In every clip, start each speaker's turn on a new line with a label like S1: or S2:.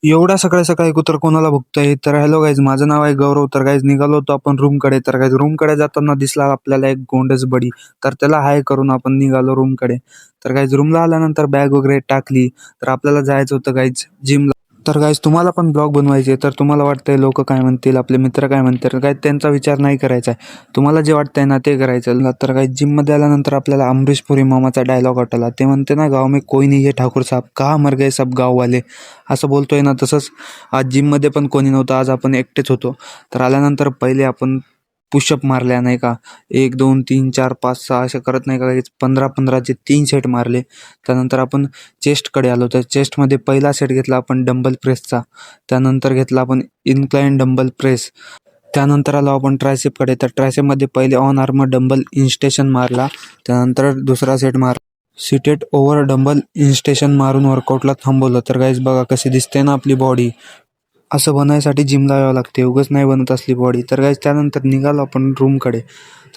S1: एवढ्या सकाळी सकाळी कुत्र कोणाला बघतोय? तर हॅलो गाईज, माझं नाव आहे गौरव. तर गाईज निघालो होतो आपण रूमकडे. तर गाईज रूमकडे जाताना दिसला आपल्याला एक गोंडस बडी. तर त्याला हाय करून आपण निघालो रूमकडे. तर गाईज रूमला आल्यानंतर बॅग वगैरे टाकली. तर आपल्याला जायचं होतं गाईज जिमला. तर गाईज तुम्हाला पण ब्लॉग बनवायचे, तर तुम्हाला वाटतंय लोक काय म्हणतील, आपले मित्र काय म्हणतील, काय त्यांचा विचार नाही करायचा आहे. तुम्हाला जे वाटतंय ना ते करायचं. तर गाईज जिममध्ये आल्यानंतर आपल्याला अमरीश पुरी मामाचा डायलॉग आठवला. ते म्हणते ना, गाव में कोई नहीं है ठाकूर साहब, कहाँ मर गए सब गाववाले, असं बोलतोय ना. तसंच आज जिममध्ये पण कोणी नव्हतं, आज आपण एकटेच होतो. तर आल्यानंतर पहिले आपण पुशअप मारल्या नाही का, 1 2 3 4 5 6 असे करत नाही का, 15-15चे 3 सेट मारले. त्यानंतर आपण चेस्टकडे आलो. तर चेस्टमध्ये पहिला सेट घेतला आपण डंबल प्रेसचा. त्यानंतर घेतला आपण इन्क्लाइन डंबल प्रेस. त्यानंतर आलो आपण ट्रायसेपकडे. तर ट्रायसेपमध्ये पहिले ऑन आर्मर डंबल इन्स्टेशन मारला. त्यानंतर दुसरा सेट सीटेड ओव्हर डंबल इन्स्टेशन मारून वर्कआउटला थांबवलं. तर गाईज बघा कशी दिसते ना आपली बॉडी. असं बनायसाठी जिमला यावं लागते, उगाच नाही बनत असली बॉडी. तर गाईज त्यानंतर निघालो आपण रूमकडे.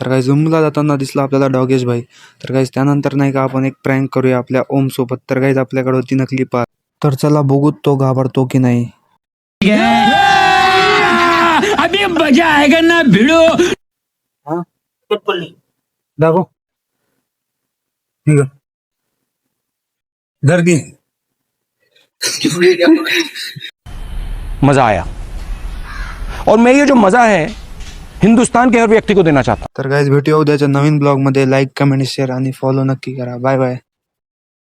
S1: तर गाईज रूमला जाताना दिसला आपल्याला डॉगेश भाई. तर गाईज त्यानंतर नाही का आपण एक प्रँक करूया आपल्या ओमसोबत. तर गाईज आपल्याकडे होती नकली पार. तर चला बघू तो घाबरतो की नाही.
S2: अभी मजा आएगा ना भिड़ो।
S1: हा दाखव घर की
S2: मजा आया और मैं ये जो मजा है हिंदुस्तान के हर व्यक्ति को देना चाहता हूं।
S1: तर गाईज भेटूया उद्याच्या नवीन ब्लॉगमध्ये. लाईक कमेंट शेअर आणि फॉलो नक्की करा. Bye bye.